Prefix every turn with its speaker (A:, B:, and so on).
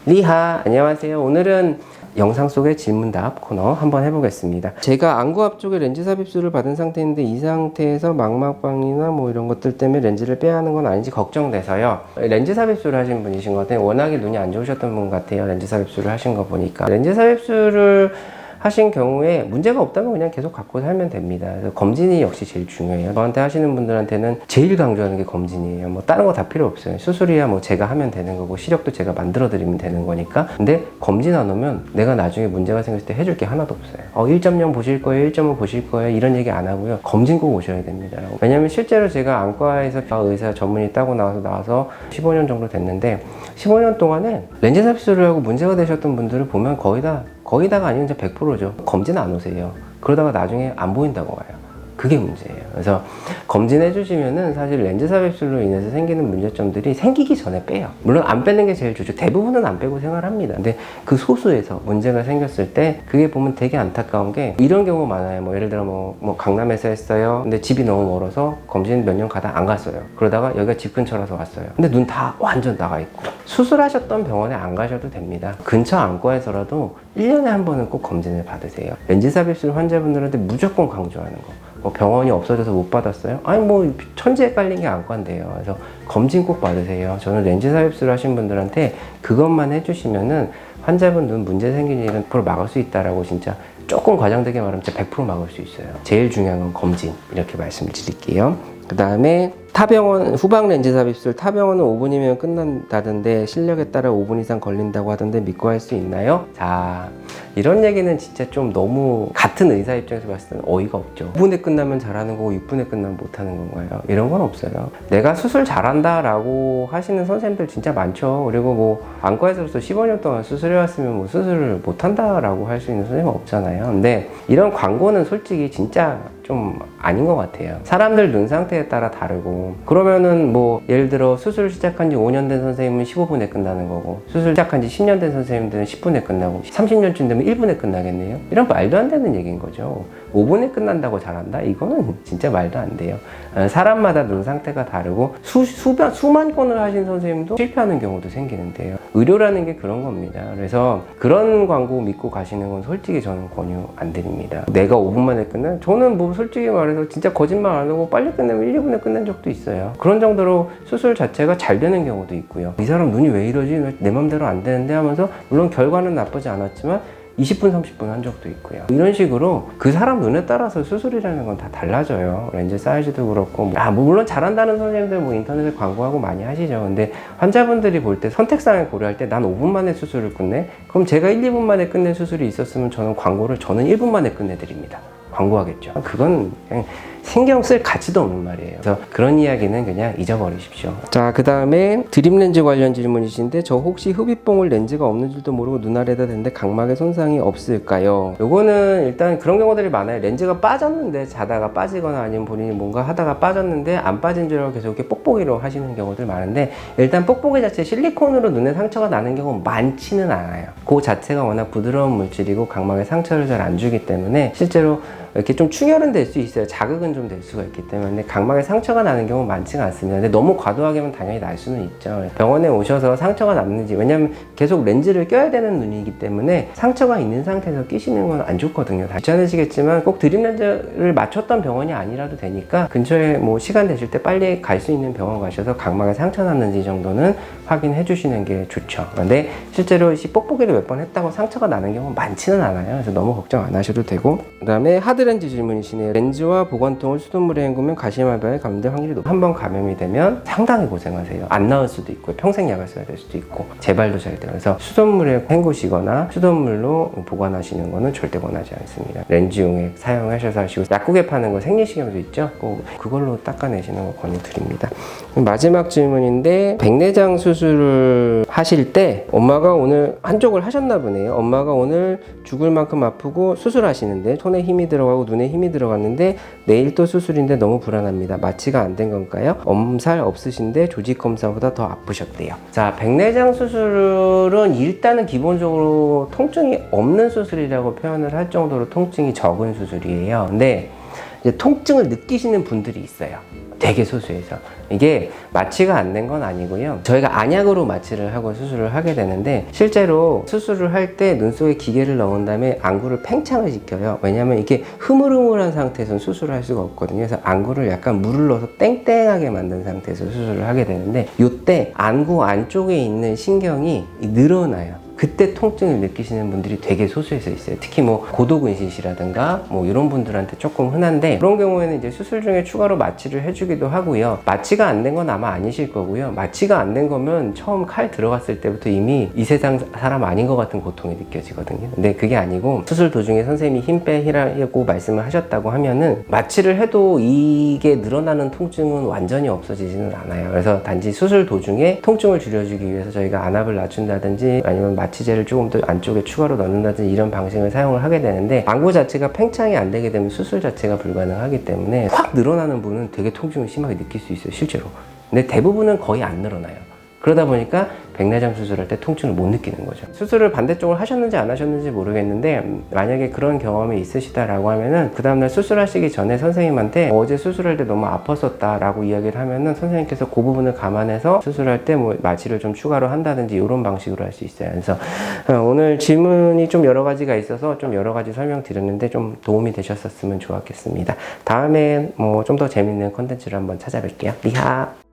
A: 리하, 안녕하세요. 오늘은 영상 속의 질문답 코너 한번 해보겠습니다. 제가 안구 앞쪽에 렌즈 삽입술을 받은 상태인데 이 상태에서 망막방이나 뭐 이런 것들 때문에 렌즈를 빼야 하는 건 아닌지 걱정돼서요. 렌즈 삽입술을 하신 분이신 것 같아요. 워낙에 눈이 안 좋으셨던 분 같아요. 렌즈 삽입술을 하신 거 보니까. 렌즈 삽입술을 하신 경우에 문제가 없다면 그냥 계속 갖고 살면 됩니다. 그래서 검진이 역시 제일 중요해요. 저한테 하시는 분들한테는 제일 강조하는 게 검진이에요. 뭐 다른 거 다 필요 없어요. 수술이야 뭐 제가 하면 되는 거고 시력도 제가 만들어 드리면 되는 거니까. 근데 검진 안 오면 내가 나중에 문제가 생겼을 때 해줄 게 하나도 없어요. 1.0 보실 거예요, 1.5 보실 거예요, 이런 얘기 안 하고요. 검진 꼭 오셔야 됩니다. 왜냐면 실제로 제가 안과에서 의사 전문의 따고 나와서 15년 정도 됐는데 15년 동안에 렌즈 삽입술을 하고 문제가 되셨던 분들을 보면 거의다가 아니면 이제 100%죠. 검진 안 오세요. 그러다가 나중에 안 보인다고 와요. 그게 문제예요. 그래서 검진해 주시면은 사실 렌즈 삽입술로 인해서 생기는 문제점들이 생기기 전에 빼요. 물론 안 빼는 게 제일 좋죠. 대부분은 안 빼고 생활합니다. 근데 그 소수에서 문제가 생겼을 때 그게 보면 되게 안타까운 게 이런 경우 많아요. 뭐 예를 들어 뭐 강남에서 했어요. 근데 집이 너무 멀어서 검진 몇 년 가다 안 갔어요. 그러다가 여기가 집 근처라서 왔어요. 근데 눈 다 완전 나가 있고. 수술하셨던 병원에 안 가셔도 됩니다. 근처 안과에서라도 1년에 한 번은 꼭 검진을 받으세요. 렌즈 삽입술 환자분들한테 무조건 강조하는 거. 뭐 병원이 없어져서 못 받았어요? 아니 뭐 천지에 깔린 게 안과인데요. 그래서 검진 꼭 받으세요. 저는 렌즈 삽입술 하신 분들한테 그것만 해주시면은 환자분 눈 문제 생길 일은 100% 막을 수 있다라고 진짜 조금 과장되게 말하면 진짜 100% 막을 수 있어요. 제일 중요한 건 검진, 이렇게 말씀을 드릴게요. 그 다음에 타병원 후방 렌즈 삽입술 타병원은 5분이면 끝난다던데 실력에 따라 5분 이상 걸린다고 하던데 믿고 할 수 있나요? 자, 이런 얘기는 진짜 좀 너무 같은 의사 입장에서 봤을 때는 어이가 없죠. 5분에 끝나면 잘하는 거고 6분에 끝나면 못하는 건가요? 이런 건 없어요. 내가 수술 잘한다 라고 하시는 선생님들 진짜 많죠. 그리고 뭐 안과에서로서 15년 동안 수술해왔으면 뭐 수술을 못한다 라고 할 수 있는 선생님은 없잖아요. 근데 이런 광고는 솔직히 진짜 좀 아닌 것 같아요. 사람들 눈 상태에 따라 다르고, 그러면은 뭐 예를 들어 수술 시작한 지 5년 된 선생님은 15분에 끝나는 거고 수술 시작한 지 10년 된 선생님들은 10분에 끝나고 30년쯤 되면 1분에 끝나겠네요? 이런 말도 안 되는 얘기인 거죠. 5분에 끝난다고 잘한다? 이거는 진짜 말도 안 돼요. 사람마다 눈 상태가 다르고 수만 건을 하신 선생님도 실패하는 경우도 생기는데요. 의료라는 게 그런 겁니다. 그래서 그런 광고 믿고 가시는 건 솔직히 저는 권유 안 드립니다. 내가 5분 만에 끝나? 저는 뭐 솔직히 말해서 진짜 거짓말 안 하고 빨리 끝내면 1, 2분에 끝난 적도 있어요. 그런 정도로 수술 자체가 잘 되는 경우도 있고요. 이 사람 눈이 왜 이러지? 내 맘대로 안 되는데 하면서 물론 결과는 나쁘지 않았지만 20분, 30분 한 적도 있고요. 이런 식으로 그 사람 눈에 따라서 수술이라는 건 다 달라져요. 렌즈 사이즈도 그렇고 뭐 물론 잘한다는 선생님들 뭐 인터넷에 광고하고 많이 하시죠. 근데 환자분들이 볼 때 선택사항을 고려할 때 난 5분 만에 수술을 끝내? 그럼 제가 1, 2분 만에 끝낸 수술이 있었으면 저는 1분 만에 끝내드립니다. 광고하겠죠. 그건 그냥 신경 쓸 가치도 없는 말이에요. 그래서 그런 이야기는 그냥 잊어버리십시오. 자, 그 다음에 드립렌즈 관련 질문이신데 저 혹시 흡입봉을 렌즈가 없는 줄도 모르고 눈 아래다 댔는데 각막에 손상이 없을까요? 요거는 일단 그런 경우들이 많아요. 렌즈가 빠졌는데 자다가 빠지거나 아니면 본인이 뭔가 하다가 빠졌는데 안 빠진 줄 알고 계속 이렇게 뽁뽁이로 하시는 경우들 많은데, 일단 뽁뽁이 자체 실리콘으로 눈에 상처가 나는 경우 많지는 않아요. 그 자체가 워낙 부드러운 물질이고 각막에 상처를 잘 안 주기 때문에 실제로 이렇게 좀 충혈은 될 수 있어요. 자극은 좀 될 수가 있기 때문에 각막에 상처가 나는 경우 많지가 않습니다. 근데 너무 과도하게 하면 당연히 날 수는 있죠. 병원에 오셔서 상처가 났는지, 왜냐면 계속 렌즈를 껴야 되는 눈이기 때문에 상처가 있는 상태에서 끼시는 건 안 좋거든요. 귀찮으시겠지만 꼭 드립 렌즈를 맞췄던 병원이 아니라도 되니까 근처에 뭐 시간 되실 때 빨리 갈 수 있는 병원 가셔서 각막에 상처 났는지 정도는 확인해 주시는 게 좋죠. 근데 실제로 뽁뽁이를 몇 번 했다고 상처가 나는 경우 많지는 않아요. 그래서 너무 걱정 안 하셔도 되고, 그 다음에 하드렌즈 질문이시네요. 렌즈와 보관통을 수돗물에 헹구면 가시마비에 감염될 확률이 높아요. 한번 감염이 되면 상당히 고생하세요. 안 나을 수도 있고 평생 약을 써야 될 수도 있고 재발도 잘 돼요. 그래서 수돗물에 헹구시거나 수돗물로 보관하시는 거는 절대 권하지 않습니다. 렌즈용에 사용하셔서 하시고, 약국에 파는 거 생리식염수 있죠? 꼭 그걸로 닦아내시는 거 권유드립니다. 마지막 질문인데, 백내장 수술을 하실 때 엄마가 오늘 한쪽을 하셨나 보네요. 엄마가 오늘 죽을 만큼 아프고 수술하시는데 손에 힘이 들어가고 눈에 힘이 들어갔는데 내일 또 수술인데 너무 불안합니다. 마취가 안 된 건가요? 엄살 없으신데 조직 검사보다 더 아프셨대요. 자, 백내장 수술은 일단은 기본적으로 통증이 없는 수술이라고 표현을 할 정도로 통증이 적은 수술이에요. 근데 이제 통증을 느끼시는 분들이 있어요. 되게 소수해서. 이게 마취가 안 된 건 아니고요. 저희가 안약으로 마취를 하고 수술을 하게 되는데 실제로 수술을 할 때 눈 속에 기계를 넣은 다음에 안구를 팽창을 시켜요. 왜냐하면 이게 흐물흐물한 상태에서는 수술을 할 수가 없거든요. 그래서 안구를 약간 물을 넣어서 땡땡하게 만든 상태에서 수술을 하게 되는데 이때 안구 안쪽에 있는 신경이 늘어나요. 그때 통증을 느끼시는 분들이 되게 소수해서 있어요. 특히 뭐 고도근시이시라든가 뭐 이런 분들한테 조금 흔한데, 그런 경우에는 이제 수술 중에 추가로 마취를 해주기도 하고요. 마취가 안 된 건 아마 아니실 거고요. 마취가 안 된 거면 처음 칼 들어갔을 때부터 이미 이 세상 사람 아닌 것 같은 고통이 느껴지거든요. 근데 그게 아니고 수술 도중에 선생님이 힘 빼라고 말씀을 하셨다고 하면은 마취를 해도 이게 늘어나는 통증은 완전히 없어지지는 않아요. 그래서 단지 수술 도중에 통증을 줄여주기 위해서 저희가 안압을 낮춘다든지 아니면 마취제를 조금 더 안쪽에 추가로 넣는다든지 이런 방식을 사용을 하게 되는데, 안구 자체가 팽창이 안 되게 되면 수술 자체가 불가능하기 때문에 확 늘어나는 분은 되게 통증을 심하게 느낄 수 있어요, 실제로. 근데 대부분은 거의 안 늘어나요. 그러다 보니까 백내장 수술할 때 통증을 못 느끼는 거죠. 수술을 반대쪽으로 하셨는지 안 하셨는지 모르겠는데, 만약에 그런 경험이 있으시다라고 하면은 그 다음날 수술하시기 전에 선생님한테 어제 수술할 때 너무 아팠었다 라고 이야기를 하면은 선생님께서 그 부분을 감안해서 수술할 때 뭐 마취를 좀 추가로 한다든지 이런 방식으로 할 수 있어요. 그래서 오늘 질문이 좀 여러 가지가 있어서 좀 여러 가지 설명드렸는데 좀 도움이 되셨었으면 좋았겠습니다. 다음에 뭐 좀 더 재밌는 컨텐츠를 한번 찾아뵐게요. 리하.